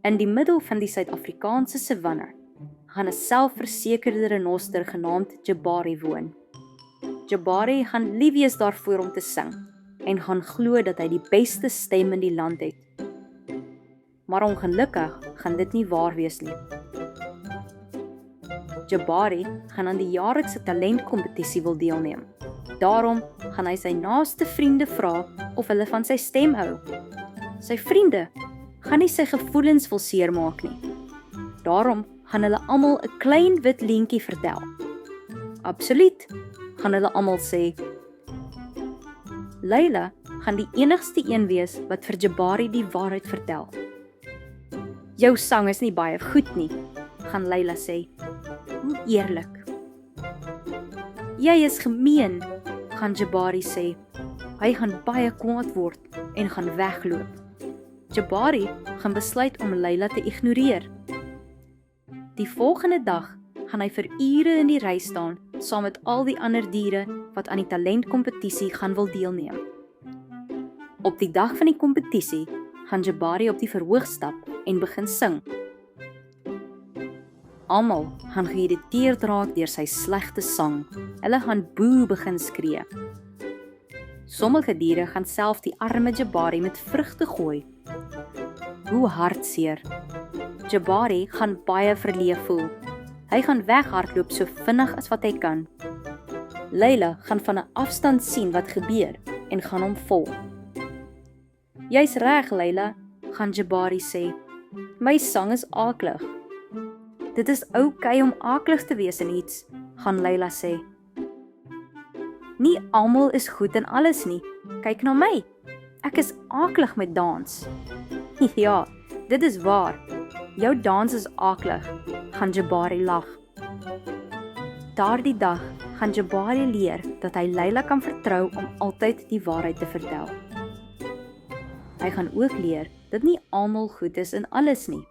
In die middel van die Suid-Afrikaanse savanne gaan 'n selfversekerde renoster genaamd Jabari woon. Jabari gaan lief wees daarvoor om te sing en gaan glo dat hy die beste stem in die land het. Maar ongelukkig gaan dit nie waar wees nie. Jabari gaan aan die jaarlikse talentkompetisie wil deelneem. Daarom gaan hy sy naaste vriende vra of hulle van sy stem hou. Sy vriende gaan nie sy gevoelens wil seermaak nie. Daarom gaan hulle almal 'n klein wit leentjie vertel. Absoluut, gaan hulle almal sê. Leila gaan die enigste een wees wat vir Jabari die waarheid vertel. Jou sang is nie baie goed nie, gaan Leila sê. Hoe eerlik. Jy is gemeen, gaan Jabari sê. Hy gaan baie kwaad word en gaan wegloop. Jabari gaan besluit om Leila te ignoreer. Die volgende dag gaan hy vir ure in die ry staan saam met al die ander diere wat aan die talentkompetisie gaan wil deelneem. Op die dag van die kompetisie gaan Jabari op die verhoog stap en begin sing. Almal gaan geïrriteerd raak deur sy slegte sang. Hulle gaan boe begin skree. Sommige diere gaan self die arme Jabari met vrugte gooi. Hoe hartseer. Jabari gaan baie verleef voel. Hy gaan weghardloop so vinnig as wat hy kan. Leila gaan van 'n afstand sien wat gebeur en gaan hom volg. Jy's reg, Leila, gaan Jabari sê. My sang is aklig. Dit is oukei om aklig te wees in iets, gaan Leila sê. Nie almal is goed in alles nie. Kyk na my. Ek is aklig met dans. Ja, dit is waar. Jou dans is aklig, gaan Jabari lag. Daardie dag gaan Jabari leer dat hy Leila kan vertrou om altyd die waarheid te vertel. Hy gaan ook leer dat nie almal goed is in alles nie.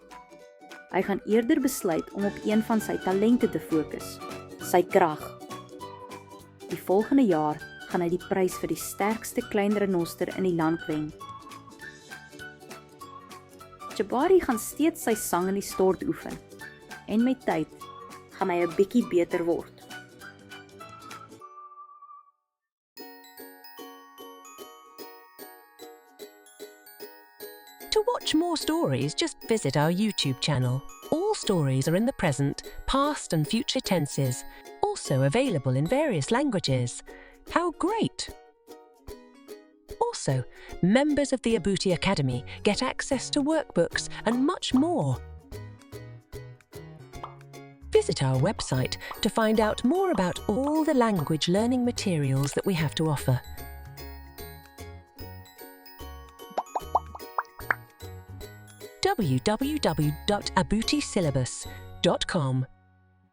Hy gaan eerder besluit om op een van sy talente te fokus, sy krag. Die volgende jaar gaan hy die prys vir die sterkste klein renoster in die land wen. Jabari gaan steeds sy sang in die stort oefen, en met tyd gaan hy 'n bietjie beter word. To watch more stories, just visit our YouTube channel. All stories are in the present, past and future tenses, also available in various languages. How great! Also, members of the Abuti Academy get access to workbooks and much more. Visit our website to find out more about all the language learning materials that we have to offer. www.abutisyllabus.com